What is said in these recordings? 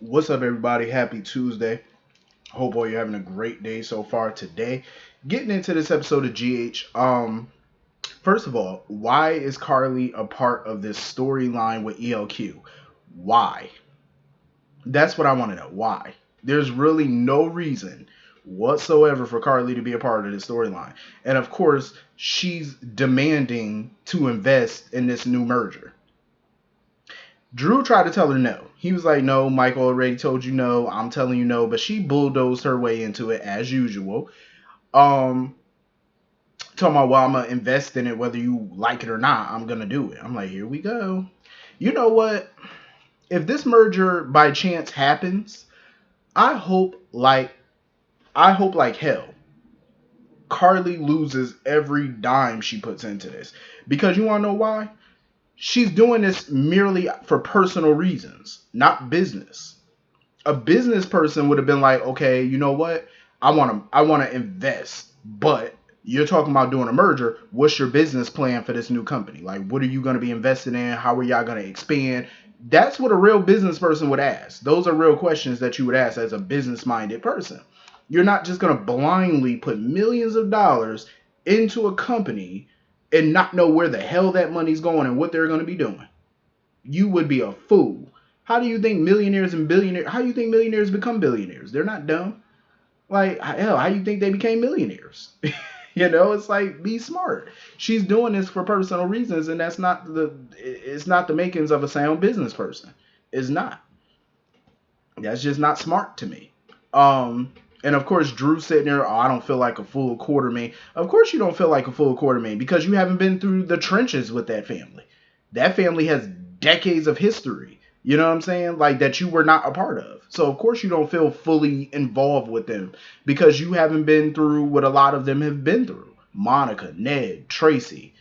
What's up, everybody? Happy Tuesday. Hope all you're having a great day so far today. Getting into this episode of GH. First of all, why is Carly a part of this storyline with ELQ? Why? That's what I want to know. Why? There's really no reason whatsoever for Carly to be a part of this storyline. And of course, she's demanding to invest in this new merger. Drew tried to tell her no. He was like, no, Michael already told you no. I'm telling you no. But she bulldozed her way into it as usual. Um, Talking about, well, I'm going to invest in it whether you like it or not. I'm going to do it. I'm like, here we go. You know what? If this merger by chance happens, I hope like hell Carly loses every dime she puts into this. Because you want to know why? She's doing this merely for personal reasons, not business. A business person would have been like, okay, you know what? I want to invest, but you're talking about doing a merger. What's your business plan for this new company? Like, what are you going to be invested in? How are y'all going to expand? That's what a real business person would ask. Those are real questions that you would ask as a business minded person. You're not just going to blindly put millions of dollars into a company and not know where the hell that money's going and what they're going to be doing. You would be a fool. How do you think millionaires and billionaires? How do you think millionaires become billionaires? They're not dumb. Like hell, how do you think they became millionaires? It's like be smart. She's doing this for personal reasons, and that's not the. It's not the makings of a sound business person. It's not. That's just not smart to me. And of course, Drew sitting there. Oh, I don't feel like a full Quartermaine. Of course, you don't feel like a full Quartermaine because you haven't been through the trenches with that family. That family has decades of history. You know what I'm saying? Like that you were not a part of. So of course you don't feel fully involved with them because you haven't been through what a lot of them have been through. Monica, Ned, Tracy,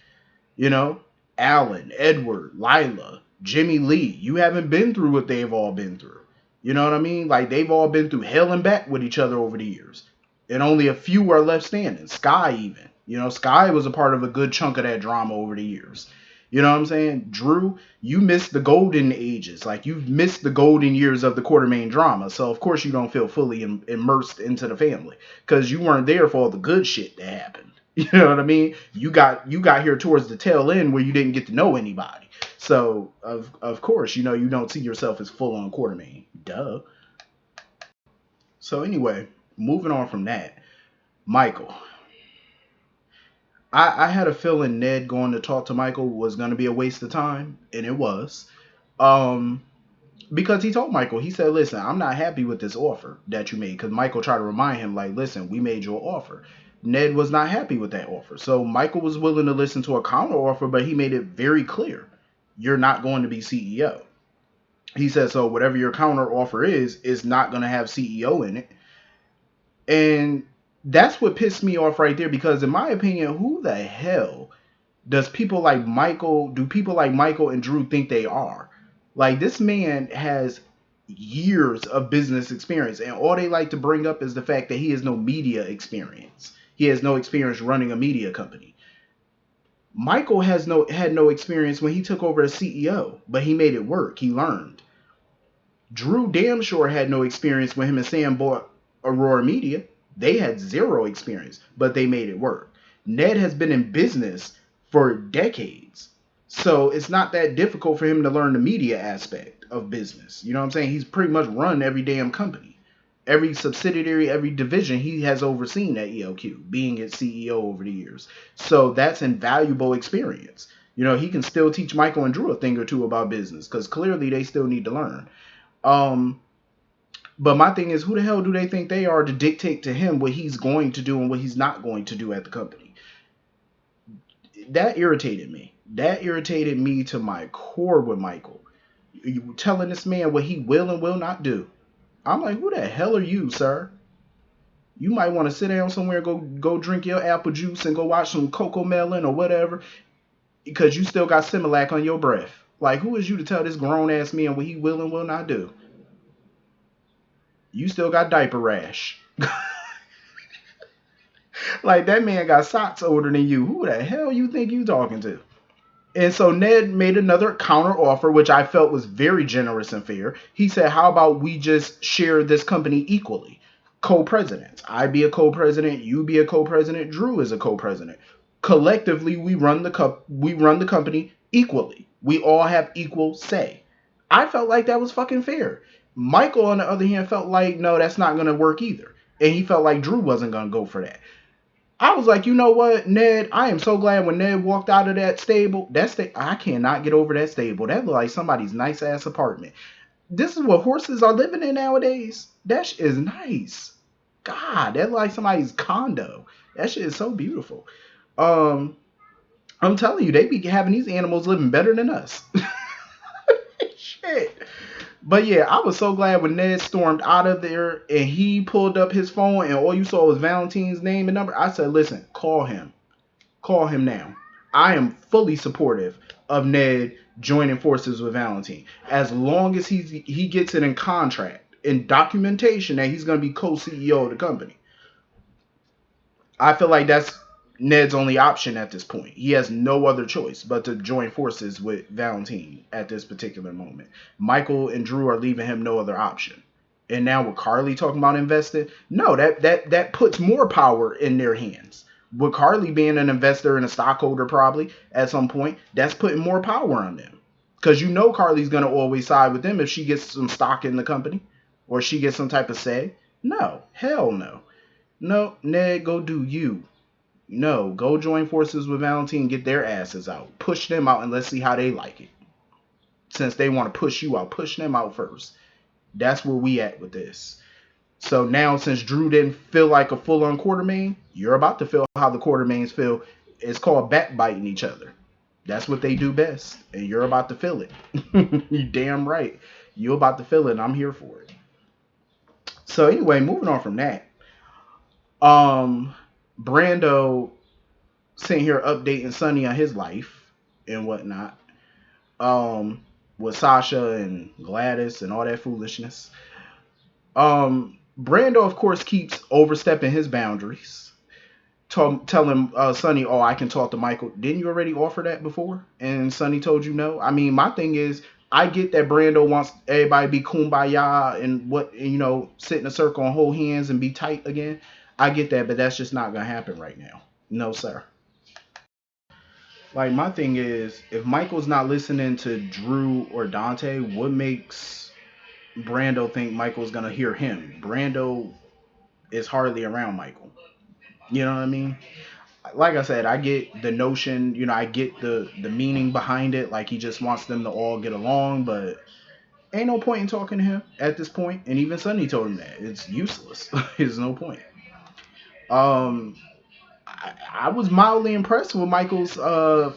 you know, Alan, Edward, Lila, Jimmy Lee. You haven't been through what they've all been through. You know what I mean? Like they've all been through hell and back with each other over the years. And only a few are left standing. Sky even. Sky was a part of a good chunk of that drama over the years. You know what I'm saying? Drew, you missed the golden ages. Like you've missed the golden years of the Quartermaine drama. So of course you don't feel fully immersed into the family because you weren't there for all the good shit that happened. You know what I mean? You got here towards the tail end where you didn't get to know anybody. So of course, you don't see yourself as full on Quartermaine. Duh. So anyway, moving on from that, Michael. I had a feeling Ned going to talk to Michael was going to be a waste of time, and it was. Um, because he told Michael, he said, listen, I'm not happy with this offer that you made. Because Michael tried to remind him, like, listen, we made you an offer. Ned was not happy with that offer. So Michael was willing to listen to a counter offer, but he made it very clear you're not going to be CEO. He said, so whatever your counter offer is not going to have CEO in it. And that's what pissed me off right there because in my opinion, who the hell do people like Michael and Drew think they are? Like this man has years of business experience and all they like to bring up is the fact that he has no media experience. He has no experience running a media company. Michael had no experience when he took over as CEO, but he made it work. He learned. Drew damn sure had no experience when him and Sam bought Aurora Media. They had zero experience, but they made it work. Ned has been in business for decades. So it's not that difficult for him to learn the media aspect of business. You know what I'm saying? He's pretty much run every damn company. Every subsidiary, every division he has overseen at ELQ, being its CEO over the years. So that's invaluable experience. He can still teach Michael and Drew a thing or two about business because clearly they still need to learn. Um, but my thing is, who the hell do they think they are to dictate to him what he's going to do and what he's not going to do at the company? That irritated me. That irritated me to my core with Michael. You telling this man what he will and will not do. I'm like, who the hell are you, sir? You might want to sit down somewhere, go drink your apple juice and go watch some Coco Melon or whatever, because you still got Similac on your breath. Like, who is you to tell this grown ass man what he will and will not do? You still got diaper rash. Like that man got socks older than you. Who the hell you think you talking to? And so Ned made another counter offer, which I felt was very generous and fair. He said, "How about we just share this company equally? Co-presidents. I be a co-president, you be a co-president, Drew is a co-president. Collectively, we run the company equally. We all have equal say." I felt like that was fucking fair. Michael, on the other hand, felt like no, that's not gonna work either, and he felt like Drew wasn't gonna go for that. I was like, you know what, Ned? I am so glad when Ned walked out of that stable. I cannot get over that stable. That looked like somebody's nice ass apartment. This is what horses are living in nowadays. That shit is nice. God, that look like somebody's condo. That shit is so beautiful. Um, I'm telling you, they be having these animals living better than us. Shit. But yeah, I was so glad when Ned stormed out of there and he pulled up his phone and all you saw was Valentine's name and number. I said, listen, call him. Call him now. I am fully supportive of Ned joining forces with Valentine. As long as he gets it in contract, in documentation that he's going to be co-CEO of the company. I feel like that's Ned's only option at this point. He has no other choice but to join forces with Valentine at this particular moment. Michael and Drew are leaving him no other option. And now with Carly talking about investing, no, that puts more power in their hands. With Carly being an investor and a stockholder probably at some point, that's putting more power on them. Because you know Carly's gonna always side with them if she gets some stock in the company or she gets some type of say. No, hell no. No, Ned, go do you. No, go join forces with Valentine, get their asses out. Push them out and let's see how they like it. Since they want to push you out, push them out first. That's where we at with this. So now, since Drew didn't feel like a full-on Quartermain, you're about to feel how the Quartermains feel. It's called backbiting each other. That's what they do best, and you're about to feel it. You damn right. You're about to feel it, and I'm here for it. So anyway, moving on from that. Um, Brando sitting here updating Sonny on his life and whatnot. With Sasha and Gladys and all that foolishness. Brando, of course, keeps overstepping his boundaries. Telling Sonny, "Oh, I can talk to Michael." Didn't you already offer that before? And Sonny told you no. I mean, my thing is, I get that Brando wants everybody to be kumbaya and sit in a circle and hold hands and be tight again. I get that, but that's just not gonna happen right now. No, sir. Like my thing is, if Michael's not listening to Drew or Dante, what makes Brando think Michael's gonna hear him? Brando is hardly around Michael. You know what I mean? Like I said, I get the notion, I get the meaning behind it. Like he just wants them to all get along, but ain't no point in talking to him at this point. And even Sonny told him that it's useless. There's no point. Um, I was mildly impressed with Michael's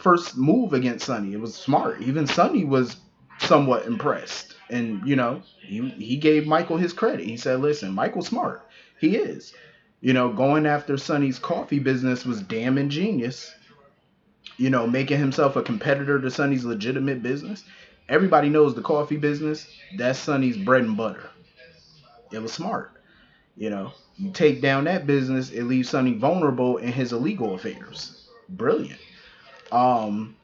first move against Sonny. It was smart. Even Sonny was somewhat impressed, and he gave Michael his credit. He said, "Listen, Michael's smart. He is. Going after Sonny's coffee business was damn ingenious. Making himself a competitor to Sonny's legitimate business. Everybody knows the coffee business. That's Sonny's bread and butter. It was smart. You take down that business, it leaves Sonny vulnerable in his illegal affairs. Brilliant. Um,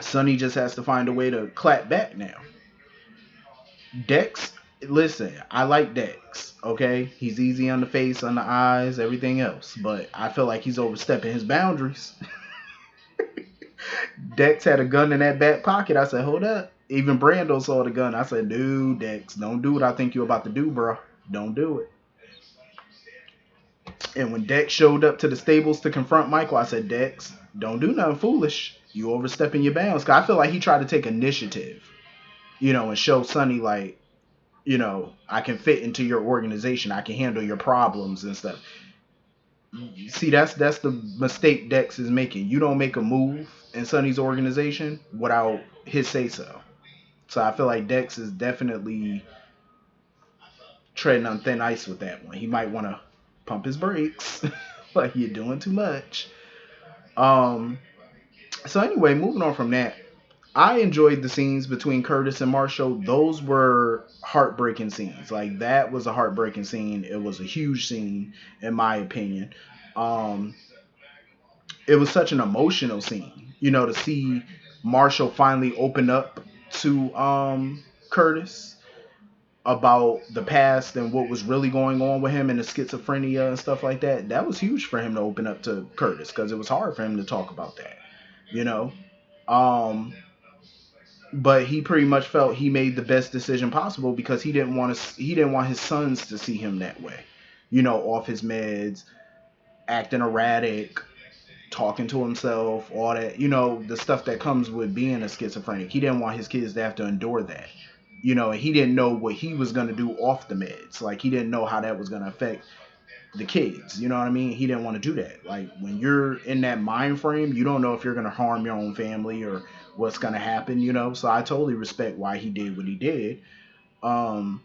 Sonny just has to find a way to clap back now. Dex, listen, I like Dex. Okay, he's easy on the face, on the eyes, everything else, but I feel like he's overstepping his boundaries. Dex had a gun in that back pocket. I said, hold up. Even Brando saw the gun. I said, dude, Dex, don't do what I think you're about to do, bro. Don't do it. And when Dex showed up to the stables to confront Michael, I said, Dex, don't do nothing foolish. You overstepping your bounds. Cause I feel like he tried to take initiative, and show Sonny like, I can fit into your organization. I can handle your problems and stuff. See, that's the mistake Dex is making. You don't make a move in Sonny's organization without his say so. So I feel like Dex is definitely treading on thin ice with that one. He might want to pump his brakes. Like you're doing too much. Um. So anyway, moving on from that, I enjoyed the scenes between Curtis and Marshall. Those were heartbreaking scenes. Like that was a heartbreaking scene. It was a huge scene, in my opinion. Um, it was such an emotional scene. To see Marshall finally opened up to Curtis about the past and what was really going on with him and the schizophrenia and stuff like that. That was huge for him to open up to Curtis because it was hard for him to talk about that, you know. Um, but he pretty much felt he made the best decision possible because he didn't want his sons to see him that way, off his meds, acting erratic, talking to himself, all that, the stuff that comes with being a schizophrenic. He didn't want his kids to have to endure that, and he didn't know what he was going to do off the meds. Like, he didn't know how that was going to affect the kids. You know what I mean? He didn't want to do that. Like, when you're in that mind frame, you don't know if you're going to harm your own family or what's going to happen, So I totally respect why he did what he did. Um,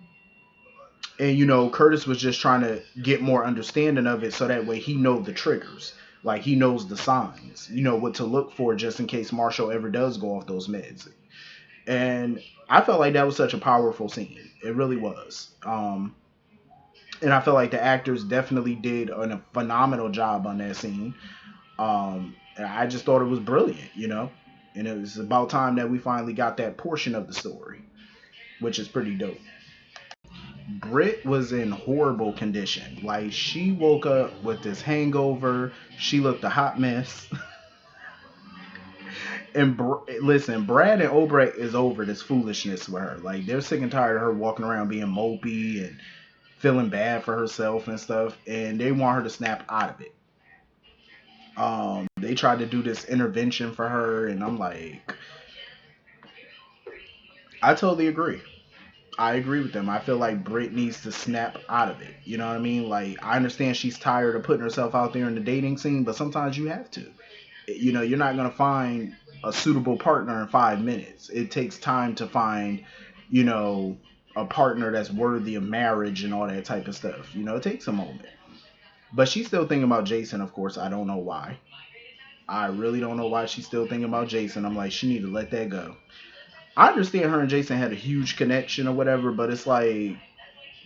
and Curtis was just trying to get more understanding of it so that way he know the triggers, like he knows the signs, what to look for just in case Marshall ever does go off those meds. And I felt like that was such a powerful scene. It really was. And I felt like the actors definitely did a phenomenal job on that scene. And I just thought it was brilliant, and it was about time that we finally got that portion of the story, which is pretty dope. Britt was in horrible condition. Like, she woke up with this hangover. She looked a hot mess. And listen, Brad and Obrecht is over this foolishness with her. Like, they're sick and tired of her walking around being mopey and feeling bad for herself and stuff. And they want her to snap out of it. They tried to do this intervention for her, and I'm like, I totally agree. I agree with them. I feel like Britt needs to snap out of it. You know what I mean? Like, I understand she's tired of putting herself out there in the dating scene, but sometimes you have to. You're not going to find a suitable partner in 5 minutes. It takes time to find, you know, a partner that's worthy of marriage and all that type of stuff. It takes a moment. But she's still thinking about Jason, of course. I don't know why. I really don't know why she's still thinking about Jason. I'm like, she need to let that go. I understand her and Jason had a huge connection or whatever, but it's like,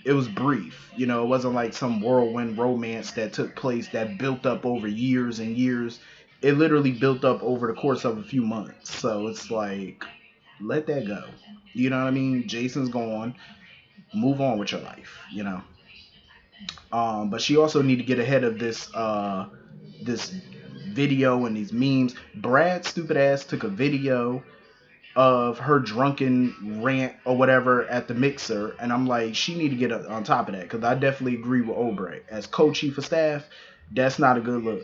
it was brief. It wasn't like some whirlwind romance that took place that built up over years and years. It literally built up over the course of a few months. So it's like, let that go. You know what I mean? Jason's gone. Move on with your life. But she also need to get ahead of this video and these memes. Brad's stupid ass took a video of her drunken rant or whatever at the mixer, and I'm like, she need to get on top of that, because I definitely agree with Obrecht. As co-chief of staff, that's not a good look.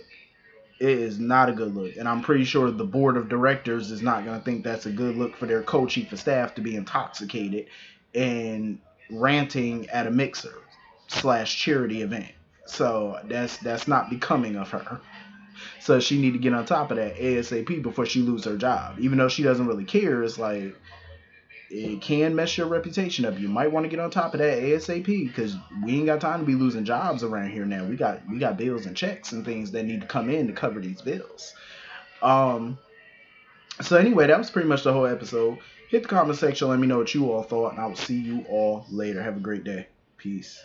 It is not a good look, and I'm pretty sure the board of directors is not going to think that's a good look for their co-chief of staff to be intoxicated and ranting at a mixer / charity event. So that's not becoming of her. So she need to get on top of that ASAP before she lose her job. Even though she doesn't really care, it's like, it can mess your reputation up. You might want to get on top of that ASAP, because we ain't got time to be losing jobs around here now. We got bills and checks and things that need to come in to cover these bills. So anyway, that was pretty much the whole episode. Hit the comment section, let me know what you all thought, and I will see you all later. Have a great day. Peace.